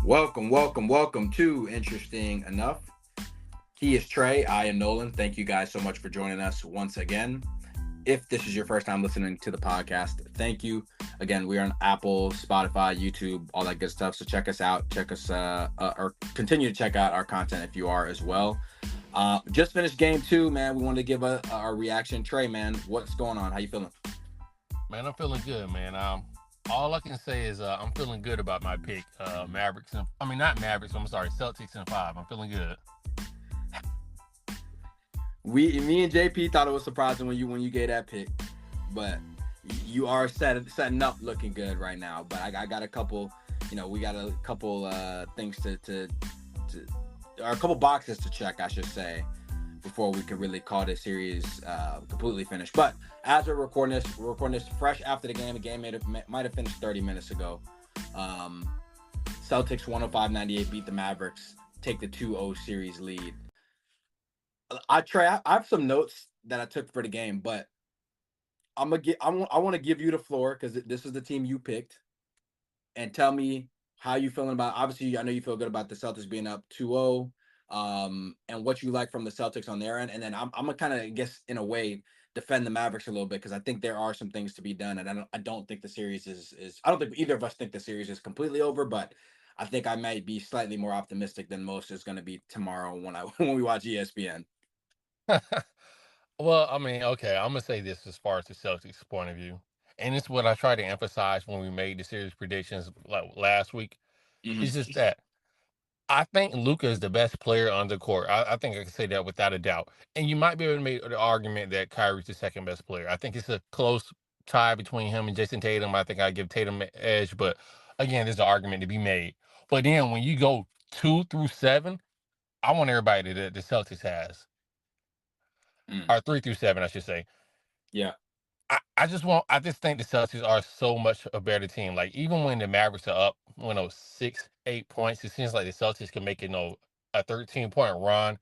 Welcome to Interesting Enough. He is Trey. I am Nolan. Thank you guys so much for joining us once again. If this is your first time listening to the podcast, thank you. Again, we are on Apple, Spotify, YouTube, all that good stuff. So check us out. Or continue to check out our content if you are as well. Just finished game two, man. We wanted to give our reaction. Trey, man, what's going on? How you feeling? Man, I'm feeling good, man. All I can say is I'm feeling good about my pick. Mavericks, and I mean not Mavericks. I'm sorry, Celtics in five. I'm feeling good. Me and JP thought it was surprising when you gave that pick, but you are setting up looking good right now. But I got a couple, we got a couple things to or a couple boxes to check, I should say, before we can really call this series completely finished. But as we're recording this fresh after the game. The game might have finished 30 minutes ago. Um, Celtics 105-98 beat the Mavericks, take the 2-0 series lead. I have some notes that I took for the game, but I want to give you the floor because this is the team you picked, and tell me how you feeling about. Obviously, I know you feel good about the Celtics being up 2-0, and what you like from the Celtics on their end, and then I'm gonna kind of guess in a way defend the Mavericks a little bit because I think there are some things to be done, and I don't think the series is I don't think either of us think the series is completely over, but I think I might be slightly more optimistic than most is going to be tomorrow when I when we watch ESPN. Well, I mean, okay, I'm gonna say this as far as the Celtics point of view, and it's what I tried to emphasize when we made the series predictions like last week. It's Hmm. just that I think Luca is the best player on the court. I think I can say that without a doubt. And you might be able to make the argument that Kyrie's the second best player. I think it's a close tie between him and Jason Tatum. I think I give Tatum an edge, but again, there's an argument to be made. But then when you go 2 through 7, I want everybody that the Celtics has, Mm. or 3 through 7, I should say. Yeah. I just think the Celtics are so much a better team. Like even when the Mavericks are up, 6, 8 points, it seems like the Celtics can make a 13-point run,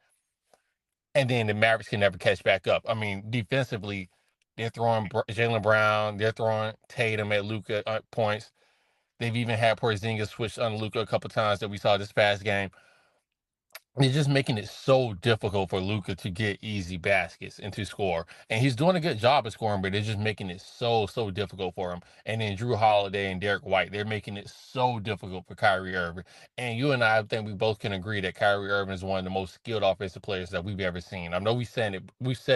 and then the Mavericks can never catch back up. I mean, defensively, they're throwing Jalen Brown, they're throwing Tatum at Luca points. They've even had Porzingis switch on Luca a couple times that we saw this past game. They're just making it so difficult for Luca to get easy baskets and to score. And he's doing a good job of scoring, but they're just making it so difficult for him. And then Drew Holiday and Derek White, they're making it so difficult for Kyrie Irving. And you and I think we both can agree that Kyrie Irving is one of the most skilled offensive players that we've ever seen. I know we've said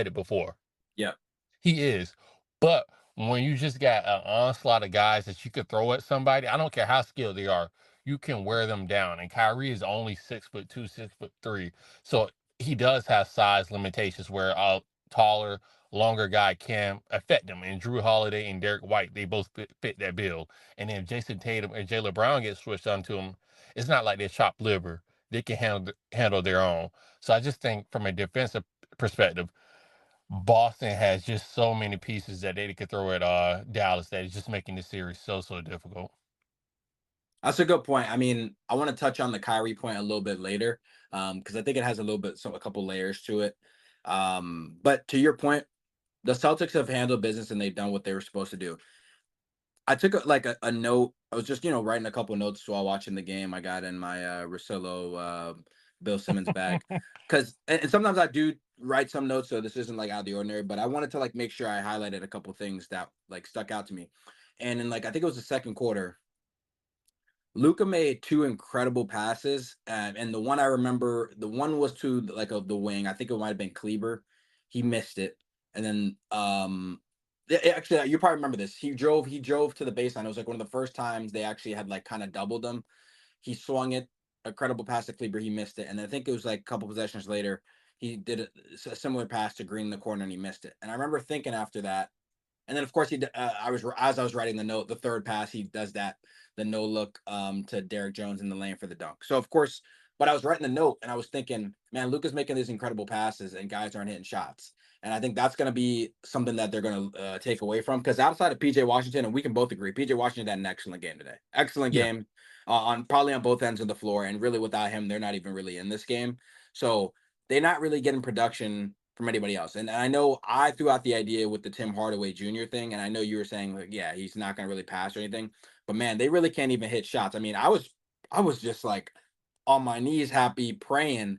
it before. Yeah. He is. But when you just got an onslaught of guys that you could throw at somebody, I don't care how skilled they are, you can wear them down. And Kyrie is only 6'2", 6'3". So he does have size limitations where a taller, longer guy can affect him. And Drew Holiday and Derek White, they both fit that bill. And then if Jason Tatum and Jalen Brown get switched onto him, it's not like they're chopped liver. They can handle their own. So I just think from a defensive perspective, Boston has just so many pieces that they could throw at Dallas that is just making the series so difficult. That's a good point. I mean, I want to touch on the Kyrie point a little bit later, because I think it has a little bit, a couple layers to it. But to your point, the Celtics have handled business and they've done what they were supposed to do. I took a note. I was just writing a couple notes while watching the game. I got in my Rosillo Bill Simmons bag because and sometimes I do write some notes, so this isn't like out of the ordinary. But I wanted to like make sure I highlighted a couple things that like stuck out to me. And in like I think it was the second quarter, Luca made two incredible passes, and the one I remember, the one was to like the wing. I think it might have been Kleber. He missed it, and then actually you probably remember this. He drove to the baseline. It was like one of the first times they actually had like kind of doubled him. He swung it, a credible pass to Kleber. He missed it, and I think it was like a couple possessions later. He did a similar pass to Green in the corner, and he missed it. And I remember thinking after that, and then of course I was as I was writing the note, the third pass he does that the no look to Derek Jones in the lane for the dunk. So of course, but I was writing the note and I was thinking, man, Luka's making these incredible passes and guys aren't hitting shots. And I think that's going to be something that they're going to take away from because outside of PJ Washington, and we can both agree, PJ Washington had an excellent game today. Excellent Yeah. game on probably on both ends of the floor. And really, without him, they're not even really in this game. So they're not really getting production from anybody else. And I know I threw out the idea with the Tim Hardaway Jr. thing, and I know you were saying like, yeah, he's not going to really pass or anything. But man, they really can't even hit shots. I mean, I was just like on my knees, happy, praying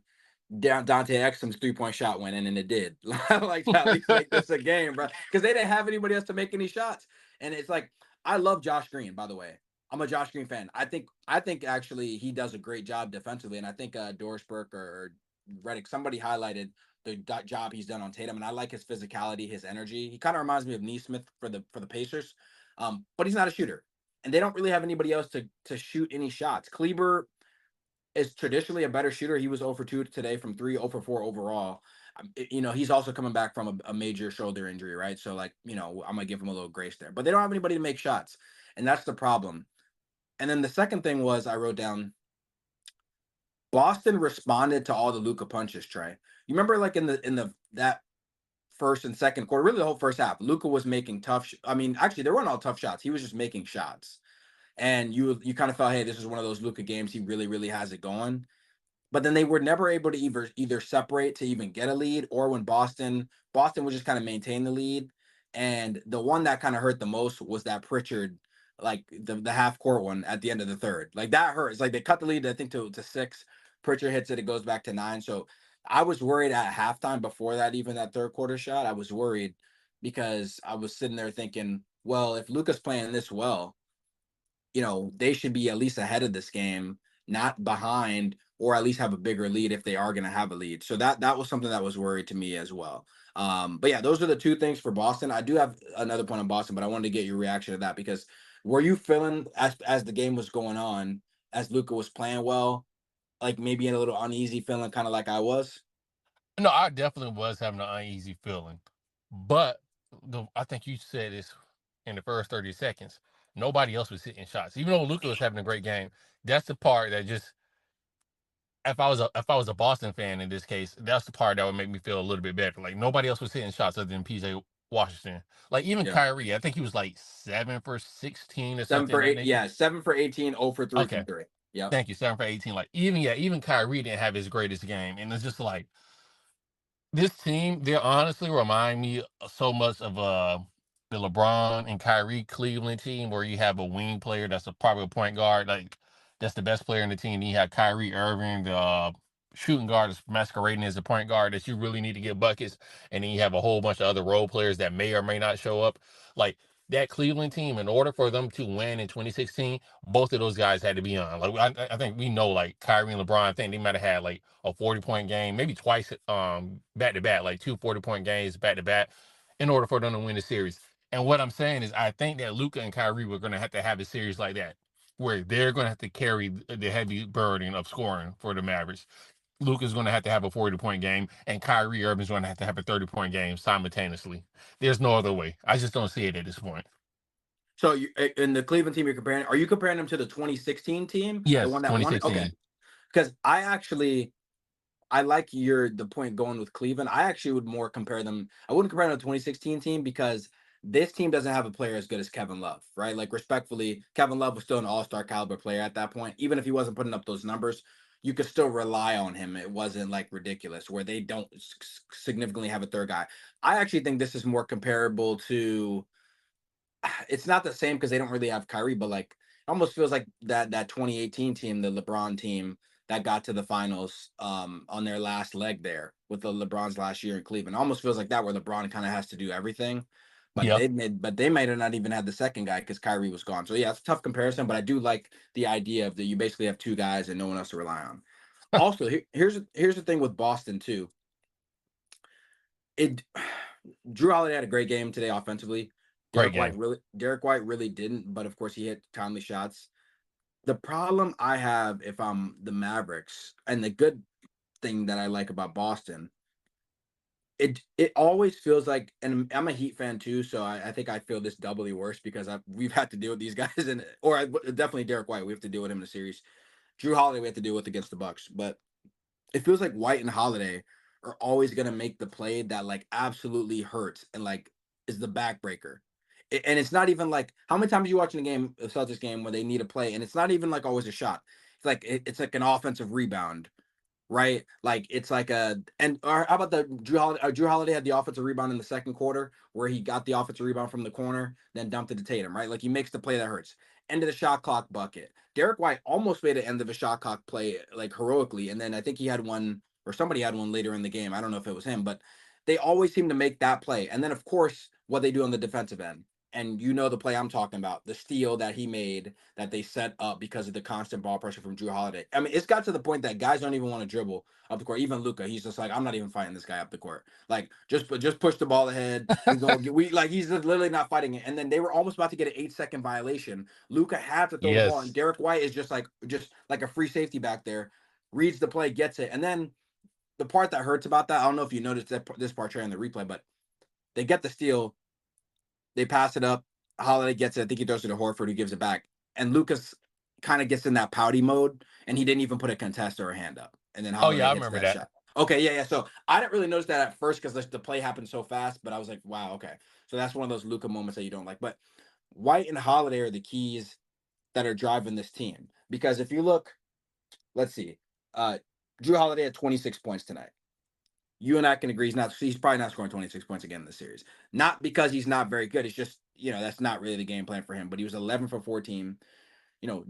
Dante Exum's 3-point shot went in, and it did. Like, to at least make this a game, bro, because they didn't have anybody else to make any shots. And it's like, I love Josh Green, by the way. I'm a Josh Green fan. I think actually he does a great job defensively, and I think Doris Burke or Reddick, somebody highlighted the job he's done on Tatum, and I like his physicality, his energy. He kind of reminds me of Neesmith for the Pacers, but he's not a shooter, and they don't really have anybody else to shoot any shots. Kleber is traditionally a better shooter. He was 0 for 2 today from 3, 0 for 4 overall. He's also coming back from a major shoulder injury, right? So, like, I'm gonna give him a little grace there. But they don't have anybody to make shots, and that's the problem. And then the second thing was I wrote down Boston responded to all the Luka punches. Trey, you remember like in the that first and second quarter, really the whole first half, Luka was making tough. I mean, actually, they weren't all tough shots. He was just making shots, and you kind of felt, hey, this is one of those Luka games. He really, really has it going. But then they were never able to either separate to even get a lead, or when Boston would just kind of maintain the lead. And the one that kind of hurt the most was that Pritchard, like the half court one at the end of the third. Like, that hurts. Like, they cut the lead, I think, to 6. Pritchard hits it, it goes back to 9. So I was worried at halftime before that, even that third quarter shot. I was worried because I was sitting there thinking, well, if Luka's playing this well, they should be at least ahead of this game, not behind, or at least have a bigger lead if they are going to have a lead. So that was something that was worried to me as well. But yeah, those are the two things for Boston. I do have another point on Boston, but I wanted to get your reaction to that, because were you feeling as the game was going on, as Luka was playing well, like maybe in a little uneasy feeling, kind of like I was? No, I definitely was having an uneasy feeling, but I think you said this in the first 30 seconds. Nobody else was hitting shots, even though Luka was having a great game. That's the part that just, if I was a Boston fan in this case, that's the part that would make me feel a little bit better. Like, nobody else was hitting shots other than PJ Washington. Like, even Yeah. Kyrie, I think he was like 7 for 16 or Seven something for of that eight. nature. Yeah. 7 for 18, 0 for 3 from Okay, 3. Yep. thank you. 7 for 18. Like, even Kyrie didn't have his greatest game, and it's just like, this team, they honestly remind me so much of the LeBron and Kyrie Cleveland team, where you have a wing player that's probably a point guard, like that's the best player in the team. You have Kyrie Irving, the shooting guard is masquerading as a point guard that you really need to get buckets, and then you have a whole bunch of other role players that may or may not show up. Like, that Cleveland team, in order for them to win in 2016, both of those guys had to be on. Like, I think we know, like Kyrie and LeBron, I think they might have had like a 40-point game, maybe twice, back to back, like 2 40-point games back to back, in order for them to win the series. And what I'm saying is, I think that Luka and Kyrie were going to have a series like that, where they're going to have to carry the heavy burden of scoring for the Mavericks. Luka's going to have a 40-point game, and Kyrie Irving's going to have a 30-point game simultaneously. There's no other way. I just don't see it at this point. So in the Cleveland team you're comparing, are you comparing them to the 2016 team, the Yes, one that won it? Okay. 2016. Because I like the point going with Cleveland. I actually would more compare them. I wouldn't compare them to the 2016 team, because this team doesn't have a player as good as Kevin Love, right? Like, respectfully, Kevin Love was still an all-star caliber player at that point. Even if he wasn't putting up those numbers, you could still rely on him. It wasn't like ridiculous where they don't significantly have a third guy. I actually think this is more comparable to, it's not the same because they don't really have Kyrie, but like, it almost feels like that 2018 team, the LeBron team that got to the finals on their last leg there with the LeBron's last year in Cleveland. Almost feels like that, where LeBron kind of has to do everything. But Yeah. they might have not even had the second guy because Kyrie was gone. So yeah, it's a tough comparison, but I do like the idea of that you basically have two guys and no one else to rely on. Also, here's the thing with Boston too. It Drew Holiday had a great game today offensively. Great game. Derek White really didn't, but of course he hit timely shots. The problem I have, if I'm the Mavericks, and the good thing that I like about Boston, it always feels like, and I'm a Heat fan too, so I think I feel this doubly worse because we've had to deal with these guys, and definitely Derek White, we have to deal with him in the series. Drew Holiday we have to deal with against the Bucks, but it feels like White and Holiday are always gonna make the play that like absolutely hurts and like is the backbreaker. And it's not even like, how many times you watching a Celtics game where they need a play and it's not even like always a shot. It's like it's like an offensive rebound right? Like it's like a and or how about the Drew Holiday had the offensive rebound in the second quarter where he got the offensive rebound from the corner, then dumped it to Tatum, right? Like he makes the play that hurts. End of the shot clock bucket. Derek White almost made an end of a shot clock play like heroically, and then I think he had one or somebody had one later in the game. I don't know if it was him, but they always seem to make that play. And then of course what they do on the defensive end. And you know the play I'm talking about, the steal that he made that they set up because of the constant ball pressure from Drew Holiday. I mean, it's got to the point that guys don't even want to dribble up the court. Even Luca, he's just like, I'm not even fighting this guy up the court. Like, just push the ball ahead and go. We like he's just literally not fighting it. And then they were almost about to get an 8-second violation. Luca had to throw the ball, and Yes. Derek White is just like a free safety back there, reads the play, gets it, and then the part that hurts about that, I don't know if you noticed that this part here in the replay, but they get the steal, they pass it up. Holiday gets it. I think he throws it to Horford, who gives it back. And Lucas kind of gets in that pouty mode, and he didn't even put a contest or a hand up. And then Oh yeah, Holiday I hits remember that that. shot. Okay, yeah, yeah. So I didn't really notice that at first because the play happened so fast, but I was like, wow, okay. So that's one of those Luca moments that you don't like. But White and Holiday are the keys that are driving this team. Because if you look, let's see, uh, Drew Holiday had 26 points tonight. You and I can agree he's probably not scoring 26 points again in the series. Not because he's not very good. It's just, that's not really the game plan for him. But he was 11 for 14.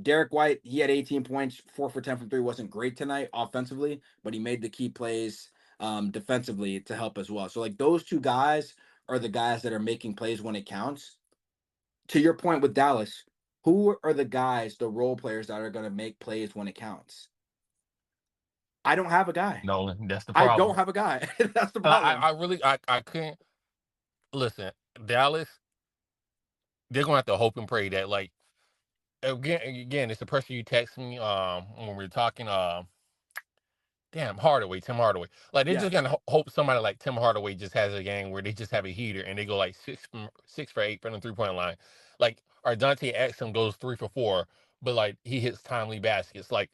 Derek White, he had 18 points, 4 for 10 from three. Wasn't great tonight offensively, but he made the key plays defensively to help as well. So like those two guys are the guys that are making plays when it counts. To your point with Dallas, who are the guys, the role players that are going to make plays when it counts? I don't have a guy. Nolan, that's the I don't problem. have a guy. That's the And problem. I really I couldn't listen. Dallas, they're gonna have to hope and pray that like again, it's the person you text me when we are talking damn Hardaway, Tim Hardaway. Like they Yeah. just gonna hope somebody like Tim Hardaway just has a game where they just have a heater and they go like 6 for 8 from the 3 point line. Like or Dante Exum goes 3 for 4, but like he hits timely baskets. Like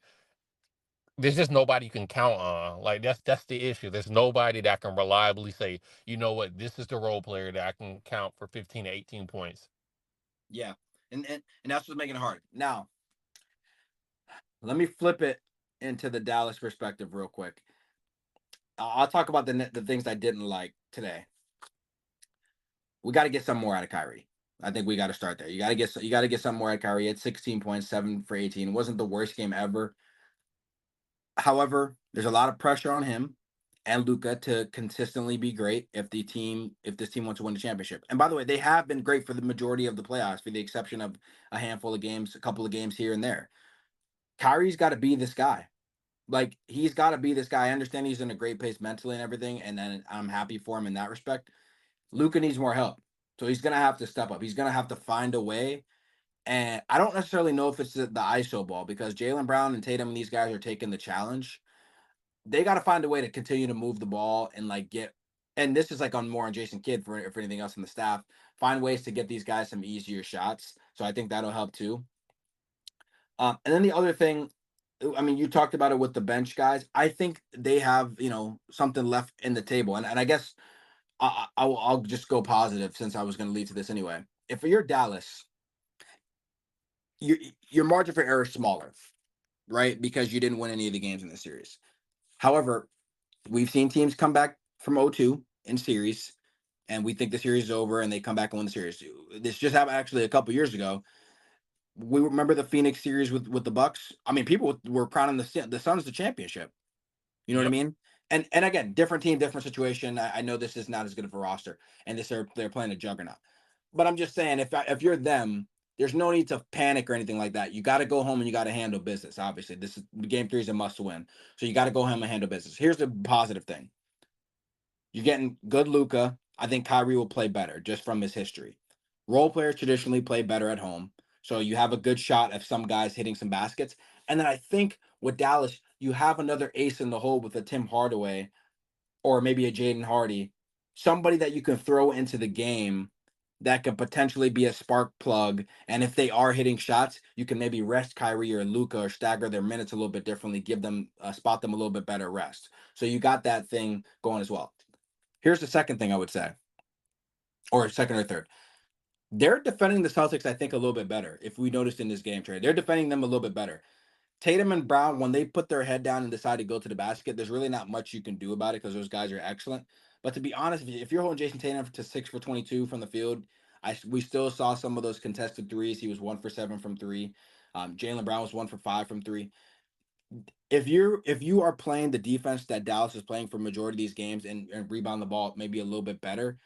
there's just nobody you can count on. Like that's the issue. There's nobody that can reliably say, you know what, this is the role player that I can count for 15 to 18 points. Yeah. And that's what's making it hard. Now, let me flip it into the Dallas perspective real quick. I'll talk about the things I didn't like today. We got to get some more out of Kyrie. I think we got to start there. You got to get some more out of Kyrie. At 16.7 for 18. It wasn't the worst game ever. However, there's a lot of pressure on him and Luca to consistently be great if this team wants to win the championship. And by the way, they have been great for the majority of the playoffs, for the exception of a handful of games, a couple of games here and there. Kyrie's got to be this guy. Like he's got to be this guy. I understand he's in a great pace mentally and everything, and then I'm happy for him in that respect. Luca needs more help, so he's gonna have to step up. He's gonna have to find a way. And I don't necessarily know if it's the ISO ball because Jalen Brown and Tatum and these guys are taking the challenge. They got to find a way to continue to move the ball and like get. And this is like on more on Jason Kidd for anything else in the staff. Find ways to get these guys some easier shots. So I think that'll help too. And then the other thing, I mean, you talked about it with the bench guys. I think they have, something left in the table. And I guess I'll just go positive since I was going to lead to this anyway. If you're Dallas, your your margin for error is smaller, right? Because you didn't win any of the games in this series. However, we've seen teams come back from 0-2 in series, and we think the series is over, and they come back and win the series. This just happened actually a couple years ago. We remember the Phoenix series with the Bucks. I mean, people were crowning the Suns the championship. You know what I Yep. mean? And again, different team, different situation. I know this is not as good of a roster, and they're playing a juggernaut. But I'm just saying, if you're them, there's no need to panic or anything like that. You got to go home and you got to handle business. Obviously, this is game three is a must win, so you got to go home and handle business. Here's the positive thing: you're getting good Luca. I think Kyrie will play better just from his history. Role players traditionally play better at home. So you have a good shot of some guys hitting some baskets. And then I think with Dallas, you have another ace in the hole with a Tim Hardaway or maybe a Jaden Hardy, somebody that you can throw into the game that could potentially be a spark plug. And if they are hitting shots, you can maybe rest Kyrie or Luca or stagger their minutes a little bit differently, give them spot them a little bit better rest. So you got that thing going as well. Here's the second thing I would say, or second or third. They're defending the Celtics, I think, a little bit better. If we noticed in this game trade, they're defending them a little bit better. Tatum and Brown, when they put their head down and decide to go to the basket, there's really not much you can do about it because those guys are excellent. But to be honest, if you're holding Jason Tatum to 6 for 22 from the field, we still saw some of those contested threes. He was 1 for 7 from three. Jalen Brown was 1 for 5 from three. If you are playing the defense that Dallas is playing for majority of these games and rebound the ball maybe a little bit better,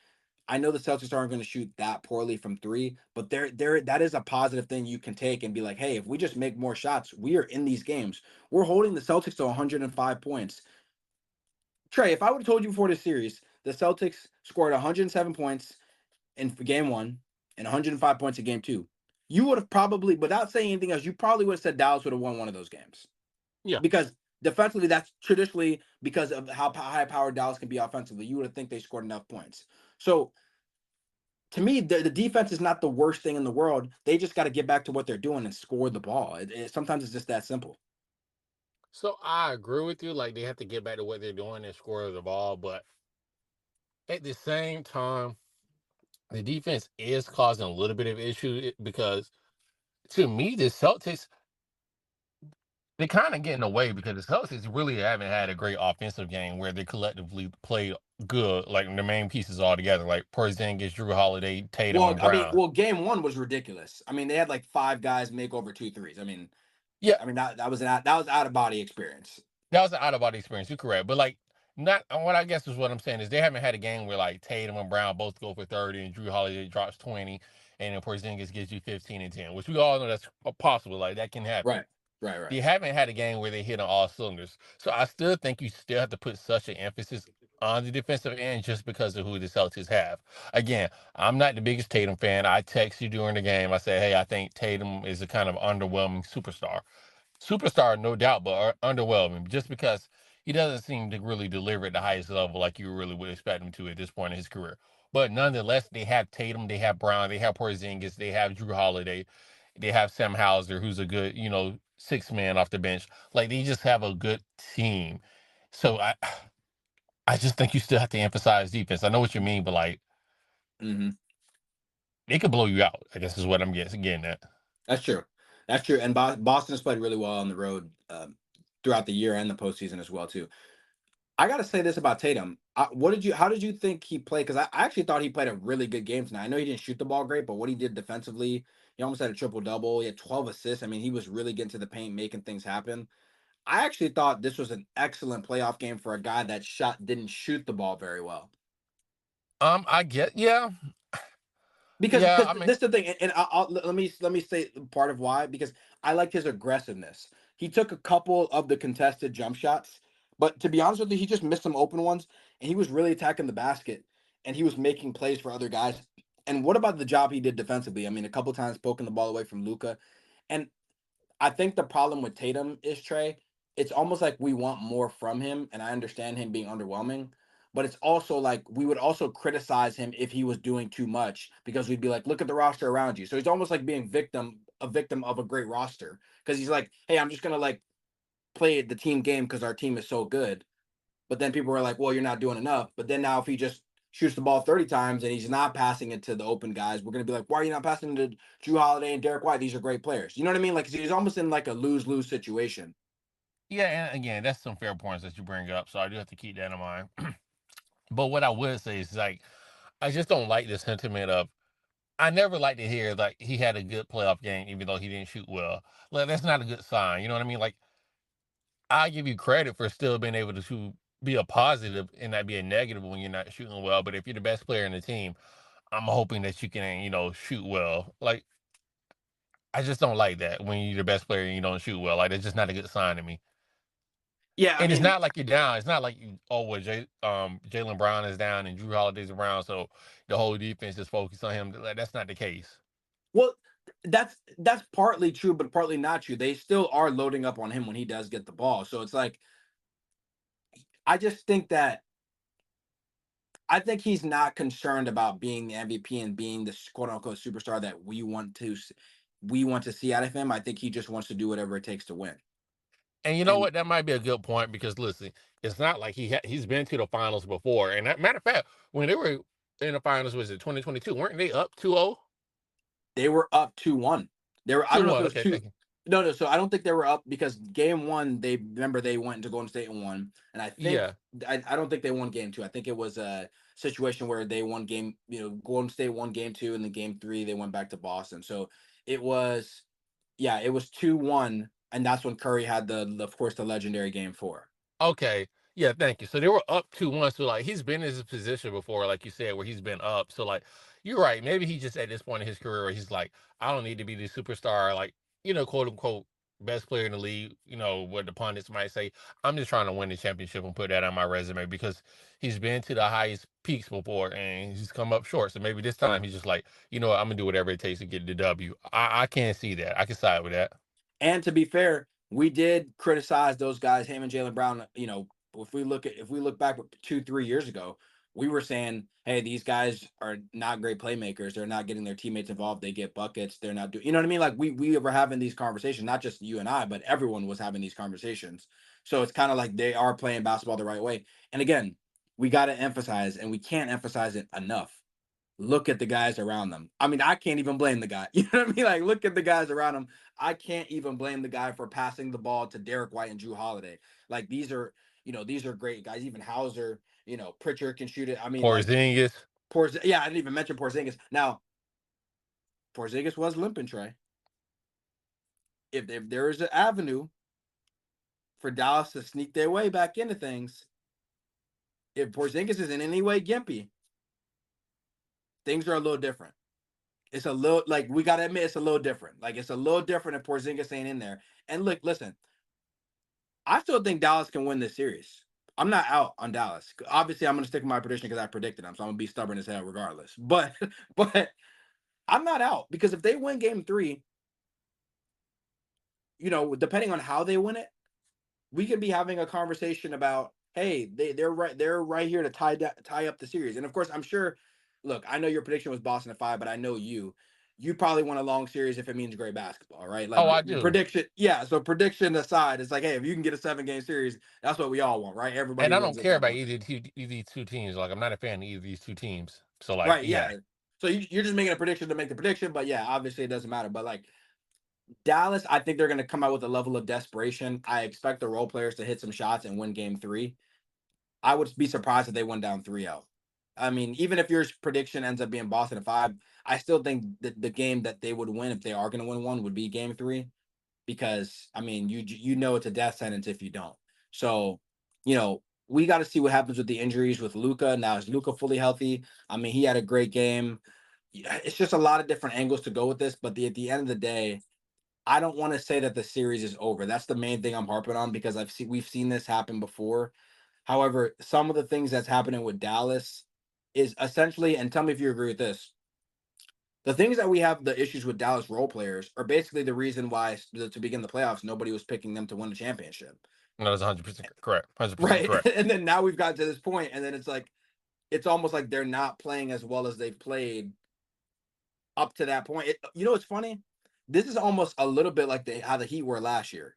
I know the Celtics aren't going to shoot that poorly from three, but there that is a positive thing you can take and be like, hey, if we just make more shots, we are in these games. We're holding the Celtics to 105 points. Trey, if I would have told you before this series, the Celtics scored 107 points in game one and 105 points in game two, you would have probably, without saying anything else, you probably would have said Dallas would have won one of those games Yeah. because defensively, that's traditionally because of how high powered Dallas can be offensively. You would have think they scored enough points. So to me, the defense is not the worst thing in the world. They just got to get back to what they're doing and score the ball. Sometimes it's just that simple. So I agree with you. Like they have to get back to what they're doing and score the ball, but at the same time, the defense is causing a little bit of issue because to me, the Celtics they kind of getting away because the Celtics really haven't had a great offensive game where they collectively play good, like the main pieces all together, like Porzingis, Drew Holiday, Tatum, Well, and I mean, Brown. well, game one was ridiculous. I mean, they had like five guys make over two threes. Yeah, That was out of body experience. that was an out of body experience. You're correct, but like not what I guess is what I'm saying is they haven't had a game where like Tatum and Brown both go for 30 and Drew Holiday drops 20, and then Porzingis gives you 15 and 10, which we all know that's possible. Like that can happen. Right, right, right. You haven't had a game where they hit on all cylinders. So I still think you still have to put such an emphasis on the defensive end just because of who the Celtics have. Again, I'm not the biggest Tatum fan. I text you during the game. I say, hey, I think Tatum is a kind of underwhelming superstar. Superstar, no doubt, but underwhelming just because he doesn't seem to really deliver at the highest level like you really would expect him to at this point in his career. But nonetheless, they have Tatum, they have Brown, they have Porzingis, they have Drew Holiday, they have Sam Hauser, who's a good, six man off the bench. Like they just have a good team. So I just think you still have to emphasize defense. I know what you mean, but like Hmm. they could blow you out. I guess is what I'm getting at. That's true. That's true. And Boston has played really well on the road throughout the year and the postseason as well too. I got to say this about Tatum. How did you think he played? Because I actually thought he played a really good game tonight. I know he didn't shoot the ball great, but what he did defensively, he almost had a triple double. He had 12 assists. I mean, he was really getting to the paint, making things happen. I actually thought this was an excellent playoff game for a guy that didn't shoot the ball very well. I get, yeah, yeah. Because I mean, this is the thing, and let me say part of why, because I liked his aggressiveness. He took a couple of the contested jump shots, but to be honest with you, he just missed some open ones, and he was really attacking the basket, and he was making plays for other guys. And what about the job he did defensively? I mean, a couple times poking the ball away from Luca, and I think the problem with Tatum is Trey. It's almost like we want more from him, and I understand him being underwhelming, but it's also like we would also criticize him if he was doing too much because we'd be like, look at the roster around you. So he's almost like being a victim of a great roster because he's like, hey, I'm just gonna like play the team game because our team is so good. But then people were like, well, you're not doing enough. But then now if he just shoots the ball 30 times and he's not passing it to the open guys, we're gonna be like, why are you not passing it to Drew Holiday and Derek White? These are great players. You know what I mean? Like he's almost in like a lose-lose situation. yeah, and again, that's some fair points that you bring up. So I do have to keep that in mind. But what I would say is like I just don't like the sentiment of I never like to hear like he had a good playoff game even though he didn't shoot well. Like that's not a good sign. You know what I mean? Like I give you credit for still being able to be a positive and not be a negative when you're not shooting well. But if you're the best player in the team, I'm hoping that you can, shoot well. Like I just don't like that when you're the best player and you don't shoot well. Like that's just not a good sign to me. Yeah, I And it's mean, not like you're down. It's not like Jalen Brown is down and Drew Holiday's around, so the whole defense is focused on him. Like, that's not the case. well, that's partly true, but partly not true. They still are loading up on him when he does get the ball. So it's like I just think that I think he's not concerned about being the MVP and being the quote unquote superstar that we want to see out of him. I think he just wants to do whatever it takes to win. And you know And what? That might be a good point because listen, it's not like he's been to the finals before. And matter of fact, when they were in the finals, was it 2022? Weren't they up 2-0? they were up 2-1. They were I don't know if it 2-1. was Okay, two thank you. No, no. So I don't think they were up because game one, they remember they went into Golden State and won. And I think Yeah. I don't think they won game two. I think it was a situation where they won game, Golden State won game two, and then game three, they went back to Boston. So it was, yeah, it was 2-1. And that's when Curry had of course, the legendary game four. Okay. Yeah, thank you. So they were up 2-1. So like he's been in this position before, like you said, where he's been up. So like you're right. Maybe he just at this point in his career where he's like, I don't need to be the superstar, like, quote unquote best player in the league, what the pundits might say. I'm just trying to win the championship and put that on my resume because he's been to the highest peaks before and he's come up short. So maybe this time he's just like, what, I'm gonna do whatever it takes to get the W. I can't see that. I can side with that. And to be fair, we did criticize those guys, him and Jalen Brown. If we look back 2-3 years ago, we were saying, hey, these guys are not great playmakers. They're not getting their teammates involved. They get buckets. They're not doing, you know what I mean? Like we were having these conversations, not just you and I, but everyone was having these conversations. So it's kind of like they are playing basketball the right way. And again, we got to emphasize, and we can't emphasize it enough. Look at the guys around them. I mean, I can't even blame the guy. You know what I mean? Like, look at the guys around him. I can't even blame the guy for passing the ball to Derek White and Drew Holiday. Like, these are great guys. Even Hauser, Pritchard can shoot it. I mean, like, Porzingis. Yeah, I didn't even mention Porzingis. Now, Porzingis was limping, Trey. If there is an avenue for Dallas to sneak their way back into things, if Porzingis is in any way gimpy, things are a little different. It's a little, like, we gotta admit it's a little different. Like, it's a little different if Porzingis ain't in there. And look, listen, I still think Dallas can win this series. I'm not out on Dallas. Obviously, I'm gonna stick with my prediction because I predicted them, so I'm gonna be stubborn as hell regardless. But but I'm not out because if they win game three, depending on how they win it, we could be having a conversation about, hey, they're right here to tie up the series. And of course, I'm sure. Look, I know your prediction was Boston at 5, but I know you probably want a long series if it means great basketball, right? Like Oh, I do. prediction, yeah. So prediction aside, it's like, hey, if you can get a 7-game series, that's what we all want, right? Everybody And I wins don't at care that about point, either of these two teams. Like I'm not a fan of either of these two teams. So like, right? yeah. Yeah. So you're just making a prediction to make the prediction, but yeah, obviously it doesn't matter. But like Dallas, I think they're going to come out with a level of desperation. I expect the role players to hit some shots and win game three. I would be surprised if they went down 3-0. I mean, even if your prediction ends up being Boston at 5, I still think that the game that they would win if they are going to win one would be game three because I mean, it's a death sentence if you don't. So, we got to see what happens with the injuries with Luca. Now, is Luca fully healthy? I mean, he had a great game. Yeah, it's just a lot of different angles to go with this, but at the end of the day, I don't want to say that the series is over. That's the main thing I'm harping on because we've seen this happen before. However, some of the things that's happening with Dallas is essentially, and tell me if you agree with this, the things that we have the issues with Dallas role players are basically the reason why to begin the playoffs nobody was picking them to win the championship. No, that's 100% correct. 100% Right. correct. And then now we've got to this point, and then it's like it's almost like they're not playing as well as they've played up to that point. It's funny. This is almost a little bit like how the Heat were last year.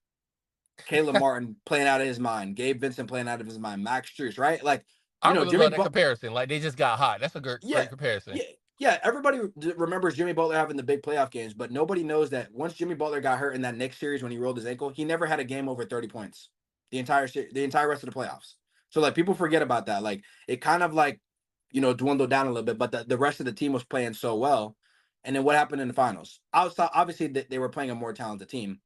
Caleb Martin playing out of his mind, Gabe Vincent playing out of his mind, Max Strus, right? Like, I really Jimmy love that comparison. Like they just got hot. That's a Yeah, great comparison. yeah, yeah. Everybody remembers Jimmy Butler having the big playoff games, but nobody knows that once Jimmy Butler got hurt in that Knicks series when he rolled his ankle, he never had a game over 30 points the entire rest of the playoffs. So like people forget about that. Like it kind of like dwindled down a little bit, but the rest of the team was playing so well. And then what happened in the finals? Outside, obviously they were playing a more talented team,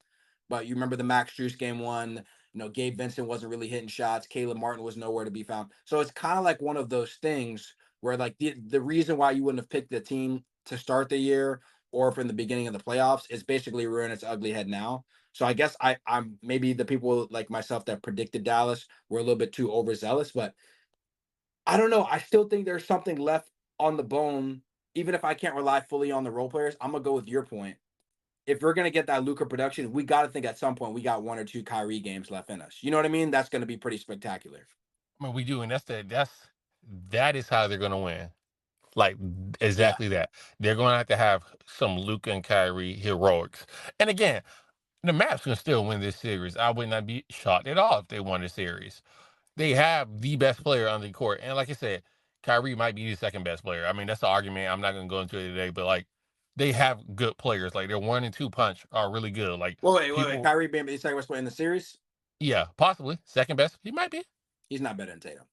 but you remember the Max Strus game one. Gabe Vincent wasn't really hitting shots. Caleb Martin was nowhere to be found. So it's kind of like one of those things where like the reason why you wouldn't have picked the team to start the year or from the beginning of the playoffs is basically rearing its ugly head now. So I guess I'm maybe the people like myself that predicted Dallas were a little bit too overzealous, but I don't know. I still think there's something left on the bone. Even if I can't rely fully on the role players, I'm gonna go with your point. If we're gonna get that Luka production, we got to think at some point we got one or two Kyrie games left in us. You know what I mean? That's gonna be pretty spectacular. I mean, we do, and that is how they're gonna win. Like Yeah. exactly that. They're going to have some Luca and Kyrie heroics. And again, the Mavs can still win this series. I would not be shocked at all if they won the series. They have the best player on the court, and like I said, Kyrie might be the second best player. I mean, that's the argument. I'm not going to go into it today, but like they have good players. Like their 1 and 2 punch are really good. Like Wait. people, Kyrie being the second best player in the series? yeah, possibly second best. He might be. He's not better than Tatum.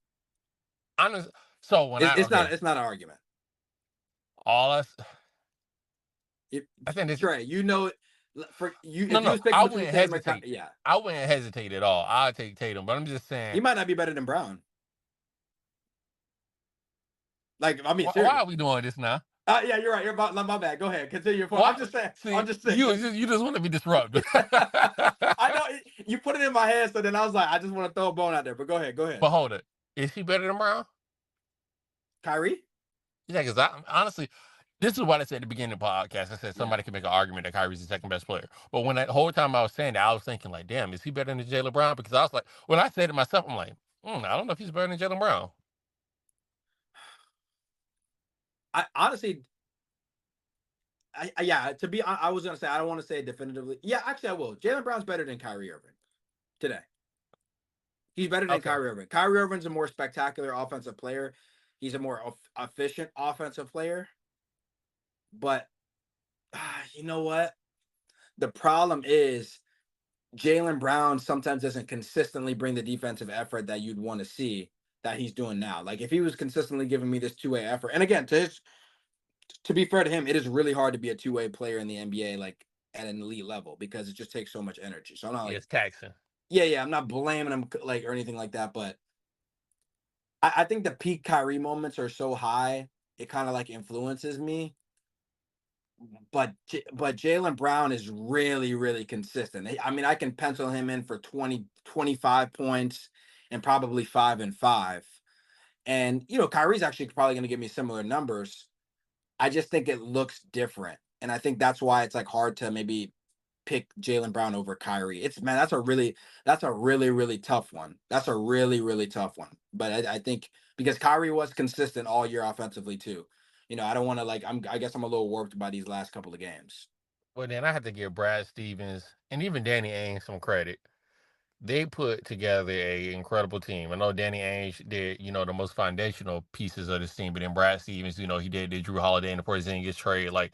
Honest. So when It's, I it's not. okay, It's not an argument. all us, It, I think this. Trey, you know, for you, No, if you no, was picking I between wouldn't Tatum or hesitate. yeah, I wouldn't hesitate at all. I'd take Tatum, but I'm just he saying, might not be better than Brown. Like, I mean, why serious. are we doing this now? Yeah, you're right. You're about my bad. Go ahead. Continue your point. Why? I'm just saying. See, I'm just saying. you just want to be disruptive. I know you put it in my head, so then I was like, I just want to throw a bone out there. But go ahead. Go ahead. But hold it, is he better than Brown? Kyrie? Yeah, because I honestly, this is what I said at the beginning of the podcast. I said Yeah. somebody can make an argument that Kyrie's the second best player. But when that whole time I was saying that, I was thinking like, damn, is he better than Jalen Brown? Because I was like, when I said it myself, I'm like, I don't know if he's better than Jalen Brown. I honestly, yeah. I was gonna say I don't want to say it definitively. Yeah, actually, I will. Jalen Brown's better than Kyrie Irving today. He's better than Okay. Kyrie Irving. Kyrie Irving's a more spectacular offensive player. He's a more efficient offensive player. But you know what? The problem is Jalen Brown sometimes doesn't consistently bring the defensive effort that you'd want to see that he's doing now. Like if he was consistently giving me this two-way effort, and again, to be fair to him, it is really hard to be a two-way player in the NBA, like at an elite level, because it just takes so much energy. So I'm not Yeah, like, it's taxing. yeah, I'm not blaming him like or anything like that, but I think the peak Kyrie moments are so high, it kind of like influences me. But Jalen Brown is really, really consistent. I mean, I can pencil him in for 20, 25 points and probably 5 and 5. And Kyrie's actually probably going to give me similar numbers. I just think it looks different. And I think that's why it's like hard to maybe pick Jalen Brown over Kyrie. That's a really, really tough one. That's a really, really tough one. But I think because Kyrie was consistent all year offensively too. I don't want to I guess I'm a little warped by these last couple of games. Well, then I have to give Brad Stevens and even Danny Ainge some credit. They put together a incredible team. I know Danny Ainge did, the most foundational pieces of this team, but then Brad Stevens, he did the Drew Holiday and the Porzingis trade. Like,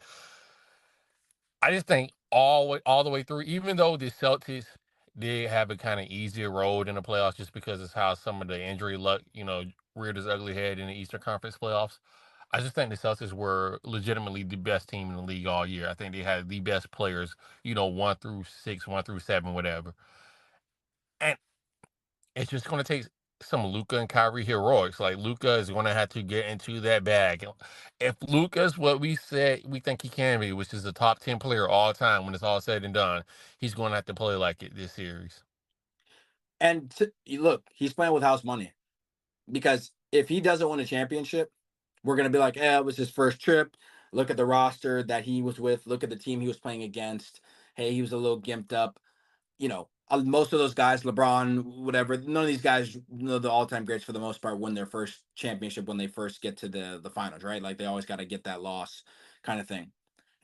I just think all the way through, even though the Celtics did have a kind of easier road in the playoffs, just because it's how some of the injury luck, reared its ugly head in the Eastern Conference playoffs. I just think the Celtics were legitimately the best team in the league all year. I think they had the best players, 1 through 6, 1 through 7, whatever. And it's just going to take some Luka and Kyrie heroics. Like Luka is going to have to get into that bag. If Luka's what we said we think he can be, which is a top 10 player all time when it's all said and done, he's going to have to play like it this series. And look, he's playing with house money because if he doesn't win a championship, we're gonna be like, it was his first trip. Look at the roster that he was with. Look at the team he was playing against. Hey, he was a little gimped up. Most of those guys, LeBron, whatever, none of these guys, the all-time greats for the most part, win their first championship when they first get to the finals, right? Like they always got to get that loss kind of thing.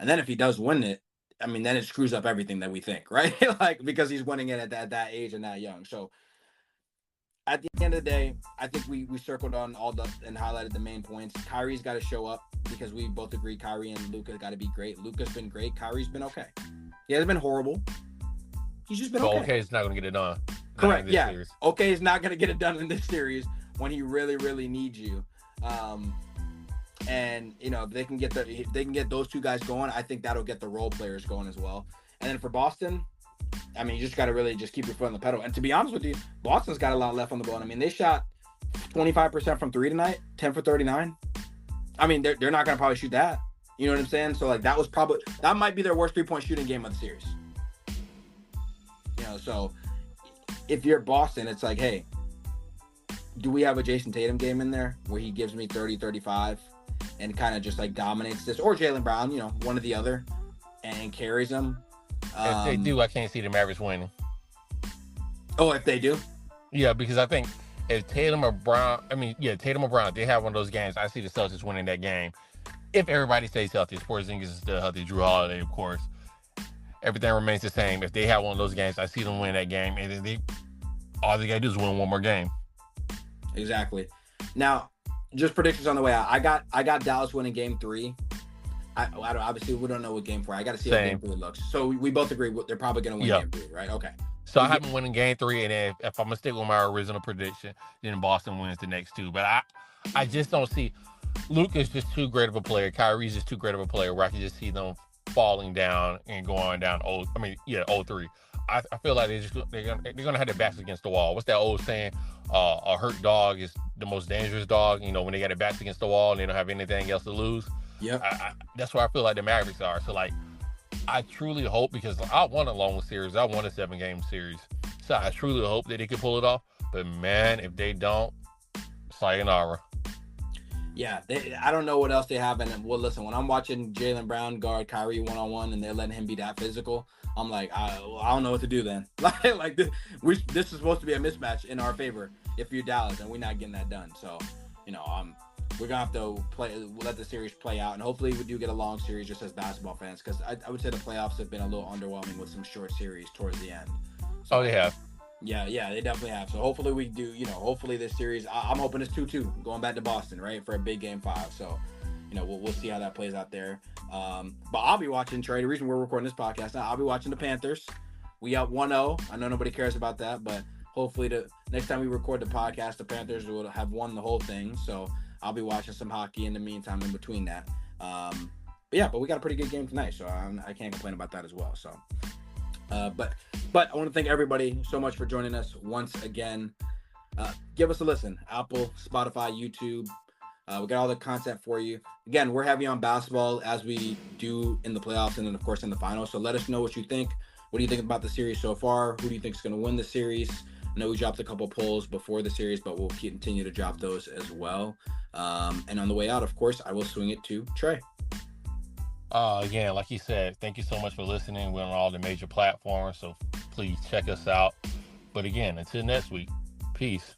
And then if he does win it, I mean, then it screws up everything that we think, right? Like because he's winning it at that age and that young. So at the end of the day, I think we circled on all the and highlighted the main points. Kyrie's got to show up because we both agree Kyrie and Luka got to be great. Luka's been great. Kyrie's been okay. He hasn't been horrible. He's just been okay. It's not going to get it done. Correct. Yeah. Series. Okay, is not going to get it done in this series when he really, really needs you. And if they can get those two guys going, I think that'll get the role players going as well. And then for Boston, I mean, you just got to really just keep your foot on the pedal. And to be honest with you, Boston's got a lot left on the bone. I mean, they shot 25% from three tonight, 10 for 39. I mean, they're not going to probably shoot that. You know what I'm saying? So like that might be their worst 3-point shooting game of the series. So if you're Boston, it's like, hey, do we have a Jason Tatum game in there where he gives me 30, 35 and kind of just like dominates this, or Jalen Brown, one or the other, and carries them? If they do, I can't see the Mavericks winning. Oh, if they do? Yeah, because I think if Tatum or Brown, they have one of those games, I see the Celtics winning that game. If everybody stays healthy, Porzingis is still healthy, Drew Holiday, of course. Everything remains the same. If they have one of those games, I see them win that game, and then all they got to do is win one more game. Exactly. Now, just predictions on the way out. I got Dallas winning game 3. Obviously we don't know what game 4. I got to see how game Same. 3 looks. So we both agree they're probably going to win Yeah. game 3, right? Okay. So I Yeah, have them winning game 3, and then if I'm gonna stick with my original prediction, then Boston wins the next 2. But I just don't see Luke is just too great of a player. Kyrie's just too great of a player where I can just see them falling down and going down. 0-3. I feel like they're gonna have their backs against the wall. What's that old saying? A hurt dog is the most dangerous dog. You know, when they got their backs against the wall and they don't have anything else to lose. yep. That's where I feel like the Mavericks are. So like, I truly hope, because I want a long series. I want a 7-game series. So I truly hope that they can pull it off. But man, if they don't, sayonara. Yeah, I don't know what else they have. And well, listen, when I'm watching Jaylen Brown guard Kyrie 1-on-1 and they're letting him be that physical, I'm like, I don't know what to do then. like this is supposed to be a mismatch in our favor if you're Dallas, and we're not getting that done. So, we're gonna have to let the series play out, and hopefully we do get a long series just as basketball fans, because I would say the playoffs have been a little underwhelming with some short series towards the end. So, Oh, they have. yeah, they definitely have. So hopefully we do, hopefully this series, I'm hoping it's 2-2 going back to Boston, right, for a big game 5. So, we'll see how that plays out there. But I'll be watching, Trey. The reason we're recording this podcast now, I'll be watching the Panthers. We up 1-0. I know nobody cares about that, but hopefully the next time we record the podcast, the Panthers will have won the whole thing. So I'll be watching some hockey in the meantime in between that. But we got a pretty good game tonight, so I can't complain about that as well. So, but I want to thank everybody so much for joining us once again. Give us a listen. Apple, Spotify, YouTube. We got all the content for you. Again, we're heavy on basketball as we do in the playoffs and then, of course, in the finals. So let us know what you think. What do you think about the series so far? Who do you think is going to win the series? I know we dropped a couple polls before the series, but we'll continue to drop those as well. And on the way out, of course, I will swing it to Trey. Again, like you said, thank you so much for listening. We're on all the major platforms, so please check us out. But again, until next week, peace.